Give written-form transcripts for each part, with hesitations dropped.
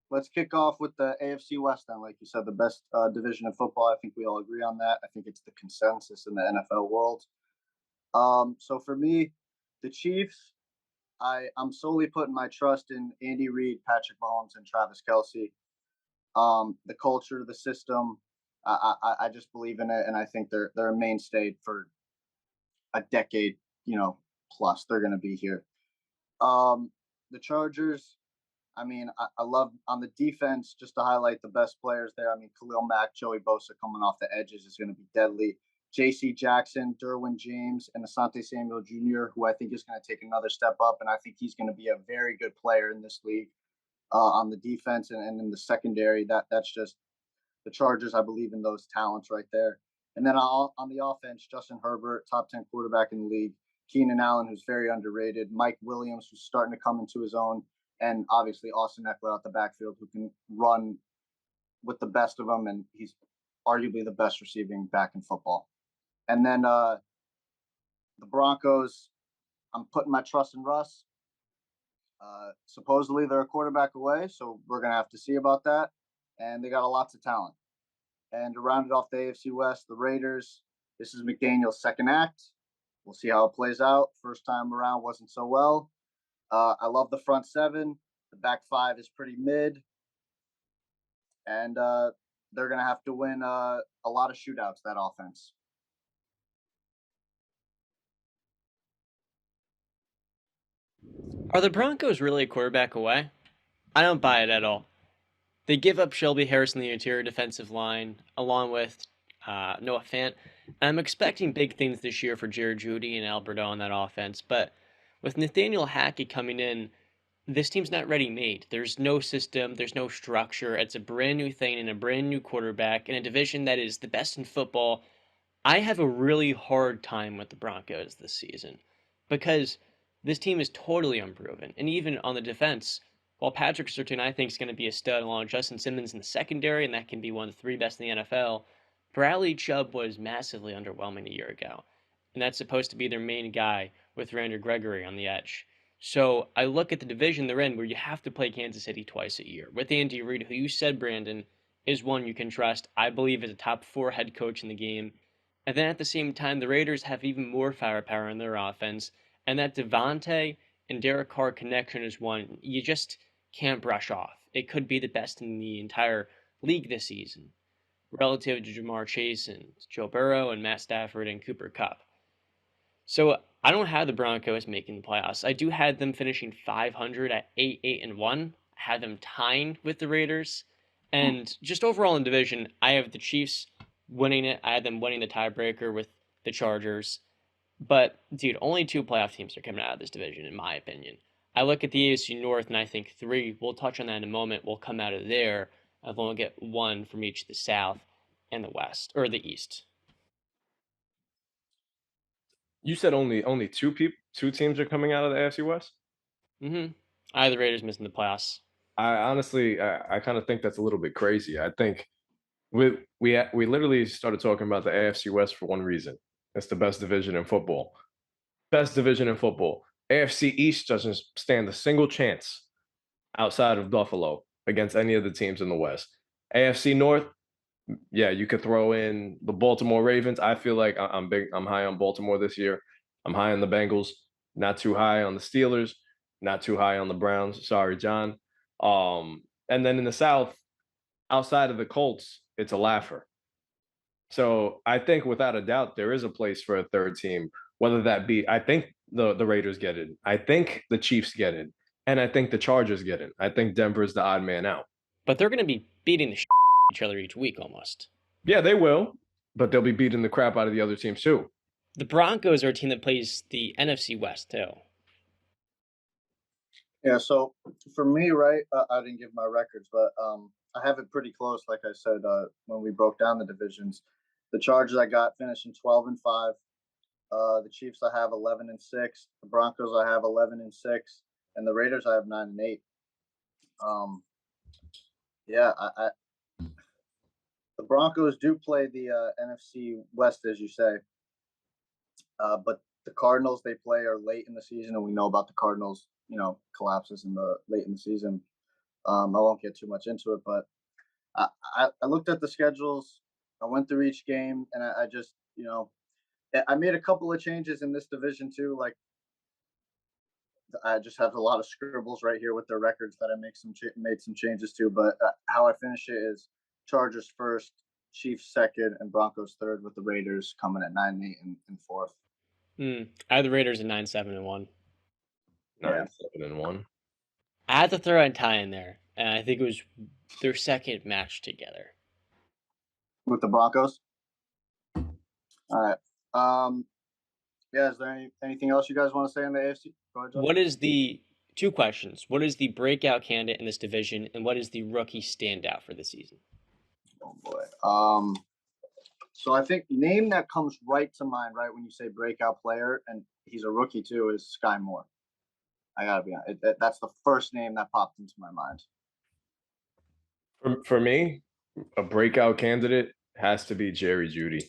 let's kick off with the AFC West then. Like you said, the best division in football. I think we all agree on that. I think it's the consensus in the NFL world. So for me, the Chiefs, I'm solely putting my trust in Andy Reid, Patrick Mahomes, and Travis Kelsey. The culture, the system, I just believe in it, and I think they're a mainstay for a decade, plus. They're going to be here. The Chargers, I mean, I love on the defense, just to highlight the best players there. I mean, Khalil Mack, Joey Bosa coming off the edges is going to be deadly. J.C. Jackson, Derwin James, and Asante Samuel Jr., who I think is going to take another step up. And I think he's going to be a very good player in this league on the defense and in the secondary. That's just the Chargers. I believe in those talents right there. And then on the offense, Justin Herbert, top 10 quarterback in the league. Keenan Allen, who's very underrated. Mike Williams, who's starting to come into his own. And obviously Austin Eckler out the backfield, who can run with the best of them. And he's arguably the best receiving back in football. And then the Broncos, I'm putting my trust in Russ. Supposedly they're a quarterback away, so we're going to have to see about that. And they got a lots of talent. And to round it off the AFC West, the Raiders, this is McDaniel's second act. We'll see how it plays out. First time around wasn't so well. I love the front seven. The back five is pretty mid. And they're going to have to win a lot of shootouts, that offense. Are the Broncos really a quarterback away? I don't buy it at all. They give up Shelby Harris in the interior defensive line, along with Noah Fant. And I'm expecting big things this year for Jared Judy and Alberto on that offense. But with Nathaniel Hackett coming in, this team's not ready made. There's no system, there's no structure. It's a brand new thing and a brand new quarterback in a division that is the best in football. I have a really hard time with the Broncos this season because this team is totally unproven. And even on the defense, while Patrick Surtain, I think, is going to be a stud along with Justin Simmons in the secondary, and that can be one of the three best in the NFL, Bradley Chubb was massively underwhelming a year ago. And that's supposed to be their main guy with Randy Gregory on the edge. So I look at the division they're in where you have to play Kansas City twice a year. With Andy Reid, who you said, Brandon, is one you can trust. I believe is a top four head coach in the game. And then at the same time, the Raiders have even more firepower in their offense. And that Devontae and Derek Carr connection is one you just can't brush off. It could be the best in the entire league this season, relative to Jamar Chase and Joe Burrow and Matt Stafford and Cooper Kupp. So I don't have the Broncos making the playoffs. I do have them finishing 500 at 8-1. I have them tying with the Raiders. And just overall in division, I have the Chiefs winning it. I have them winning the tiebreaker with the Chargers. But, dude, only two playoff teams are coming out of this division, in my opinion. I look at the AFC North, and I think three, we'll touch on that in a moment, will come out of there. And then we'll get one from each of the South and the West, or the East. You said only two teams are coming out of the AFC West? Mm-hmm. I have the Raiders missing the playoffs. I honestly, I kind of think that's a little bit crazy. I think we literally started talking about the AFC West for one reason. It's the best division in football. Best division in football. AFC East doesn't stand a single chance outside of Buffalo against any of the teams in the West. AFC North, yeah, you could throw in the Baltimore Ravens. I feel like I'm big. I'm high on Baltimore this year. I'm high on the Bengals. Not too high on the Steelers. Not too high on the Browns. Sorry, John. And then in the South, outside of the Colts, it's a laugher. So I think without a doubt there is a place for a third team. Whether that be, I think the Raiders get it. I think the Chiefs get it, and I think the Chargers get it. I think Denver's the odd man out. But they're going to be beating the each other each week almost. Yeah, they will, but they'll be beating the crap out of the other teams too. The Broncos are a team that plays the NFC West too. Yeah, so for me, right, I didn't give my records, but I have it pretty close. Like I said, when we broke down the divisions, the Chargers I got finishing 12-5. The Chiefs I have 11-6. The Broncos I have 11-6, and the Raiders I have 9-8. Yeah, the Broncos do play the NFC West, as you say, but the Cardinals they play are late in the season, and we know about the Cardinals, collapses in the late in the season. I won't get too much into it, but I looked at the schedules. I went through each game, and I just, I made a couple of changes in this division too. Like I just have a lot of scribbles right here with their records that I made some changes to. But how I finish it is Chargers first, Chiefs second, and Broncos third, with the Raiders coming at 9-8 and fourth. I had the Raiders at 9-7-1. 9-7-1. I had to throw a tie in there, and I think it was their second match together. With the Broncos. All right. Yeah, is there anything else you guys want to say on the AFC? Go ahead, Josh. What is the two questions? What is the breakout candidate in this division, and what is the rookie standout for the season? Oh boy. So I think name that comes right to mind, right, when you say breakout player, and he's a rookie too, is Sky Moore. I gotta be honest. That's the first name that popped into my mind. For me, a breakout candidate has to be Jerry Jeudy.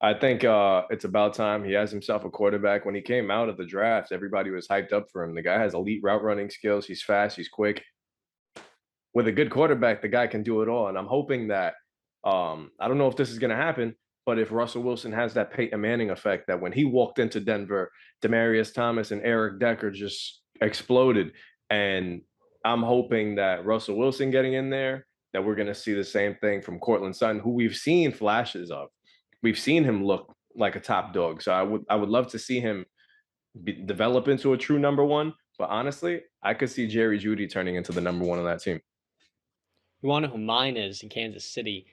I think it's about time he has himself a quarterback. When he came out of the draft, everybody was hyped up for him. The guy has elite route running skills. He's fast. He's quick. With a good quarterback, the guy can do it all. And I'm hoping that I don't know if this is going to happen, but if Russell Wilson has that Peyton Manning effect, that when he walked into Denver, Demaryius Thomas and Eric Decker just exploded. And I'm hoping that Russell Wilson getting in there, that we're going to see the same thing from Cortland Sutton, who we've seen flashes of. We've seen him look like a top dog. So I would love to see him develop into a true number one. But honestly, I could see Jerry Jeudy turning into the number one on that team. You want to know who mine is in Kansas City?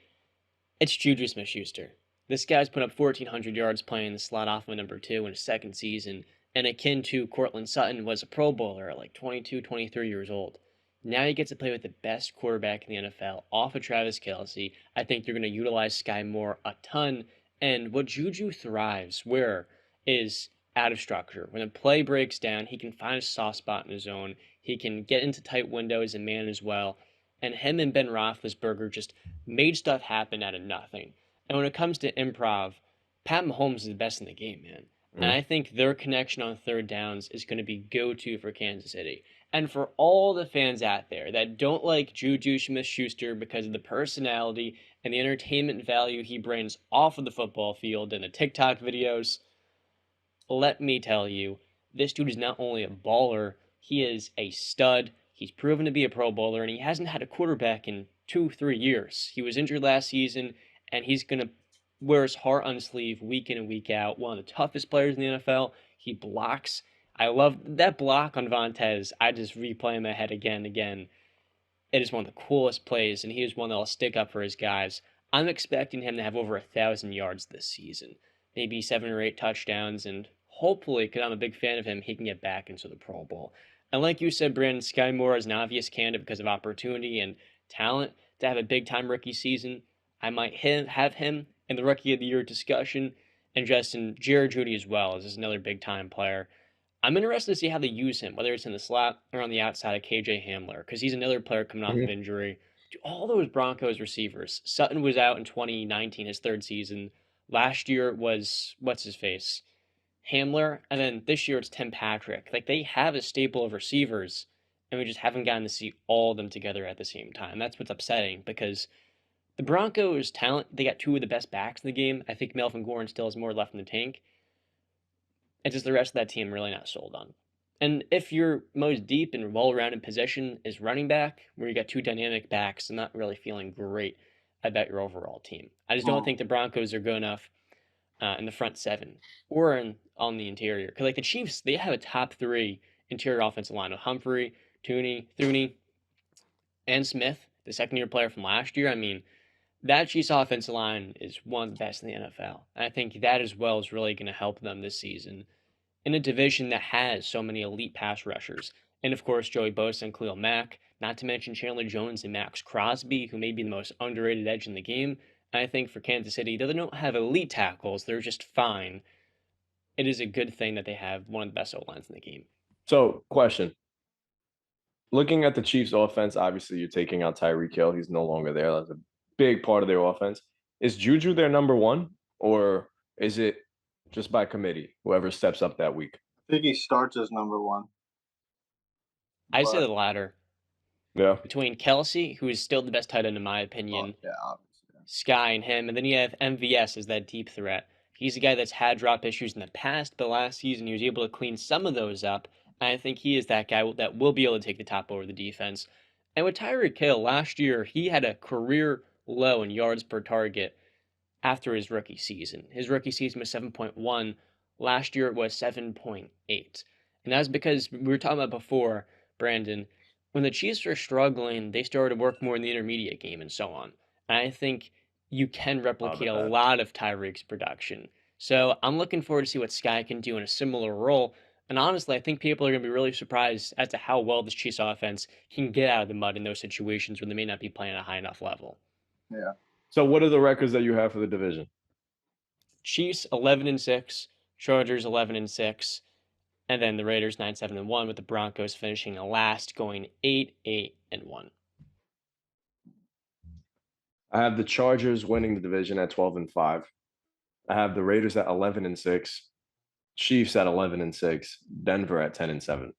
It's Juju Smith-Schuster. This guy's put up 1,400 yards playing the slot off of number 2 in his second season, and akin to Cortland Sutton, was a Pro Bowler at like 22, 23 years old. Now he gets to play with the best quarterback in the NFL, off of Travis Kelce. I think they're going to utilize Sky Moore a ton, and what Juju thrives where is out of structure. When the play breaks down, he can find a soft spot in his zone. He can get into tight windows and man as well. And him and Ben Roethlisberger just made stuff happen out of nothing. And when it comes to improv, Pat Mahomes is the best in the game, man. And I think their connection on third downs is going to be go-to for Kansas City. And for all the fans out there that don't like Juju Smith-Schuster because of the personality and the entertainment value he brings off of the football field and the TikTok videos, let me tell you, this dude is not only a baller, he is a stud. He's proven to be a Pro Bowler, and he hasn't had a quarterback in 2-3 years. He was injured last season, and he's going to wear his heart on his sleeve week in and week out. One of the toughest players in the NFL. He blocks. I love that block on Vontaze. I just replay in my head again and again. It is one of the coolest plays, and he is one that will stick up for his guys. I'm expecting him to have over 1,000 yards this season. Maybe 7 or 8 touchdowns, and hopefully, because I'm a big fan of him, he can get back into the Pro Bowl. And like you said, Brandon, Sky Moore is an obvious candidate because of opportunity and talent to have a big-time rookie season. I might have him in the Rookie of the Year discussion, and Justin, Jerry Jeudy as well is another big-time player. I'm interested to see how they use him, whether it's in the slot or on the outside of KJ Hamler, because he's another player coming off of injury. All those Broncos receivers. Sutton was out in 2019, his third season. Last year was, what's-his-face? Hamler, and then this year it's Tim Patrick. Like, they have a staple of receivers, and we just haven't gotten to see all of them together at the same time. That's what's upsetting, because the Broncos' talent, they got 2 of the best backs in the game. I think Melvin Gordon still has more left in the tank. It's just the rest of that team really not sold on. And if your most deep and well-rounded position is running back, where you got 2 dynamic backs, I'm not really feeling great about your overall team. I just don't think the Broncos are good enough in the front 7 or on the interior. Because like the Chiefs, they have a top 3 interior offensive line with Humphrey, Thuney, and Smith, the second-year player from last year. I mean, that Chiefs offensive line is one of the best in the NFL. And I think that as well is really going to help them this season in a division that has so many elite pass rushers. And of course, Joey Bosa and Khalil Mack, not to mention Chandler Jones and Max Crosby, who may be the most underrated edge in the game. I think for Kansas City, though they don't have elite tackles, they're just fine. It is a good thing that they have one of the best O-lines in the game. So, question. Looking at the Chiefs' offense, obviously you're taking out Tyreek Hill. He's no longer there. That's a big part of their offense. Is Juju their number one, or is it just by committee, whoever steps up that week? I think he starts as number 1. I say the latter. Yeah. between Kelsey, who is still the best tight end in my opinion, Yeah, obviously. Sky and him, and then you have MVS as that deep threat. He's a guy that's had drop issues in the past, but last season he was able to clean some of those up. And I think he is that guy that will be able to take the top over the defense. And with Tyreek Hill, last year he had a career low in yards per target after his rookie season. His rookie season was 7.1. Last year it was 7.8. And that's because we were talking about before, Brandon, when the Chiefs were struggling, they started to work more in the intermediate game and so on. And I think you can replicate a lot of Tyreek's production. So I'm looking forward to see what Sky can do in a similar role. And honestly, I think people are going to be really surprised as to how well this Chiefs offense can get out of the mud in those situations where they may not be playing at a high enough level. Yeah. So what are the records that you have for the division? Chiefs 11-6, Chargers 11-6, and then the Raiders 9-7-1, with the Broncos finishing last, going 8-8-1. I have the Chargers winning the division at 12-5. I have the Raiders at 11-6, Chiefs at 11-6, Denver at 10-7.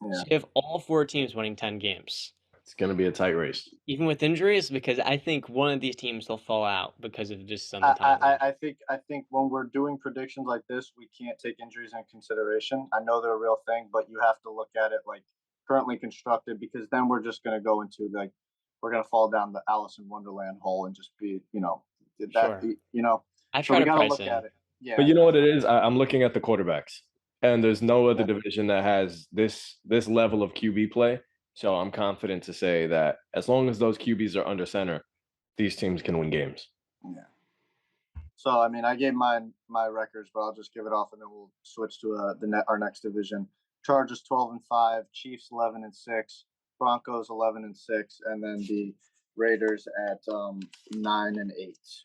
Yeah. So you have all four teams winning 10 games. It's going to be a tight race. Even with injuries, because I think one of these teams will fall out because of just some I think when we're doing predictions like this, we can't take injuries in consideration. I know they're a real thing, but you have to look at it like currently constructed, because then we're just going to go into like we're going to fall down the Alice in Wonderland hole and just be, that, Sure. I so try we to got to price look in. at it. Yeah. But you know what it is? I'm looking at the quarterbacks, and there's no other division that has this level of QB play. So I'm confident to say that as long as those QBs are under center, these teams can win games. Yeah. So I mean, I gave my records, but I'll just give it off, and then we'll switch to our next division. Chargers 12-5, Chiefs 11-6, Broncos 11-6, and then the Raiders at 9-8.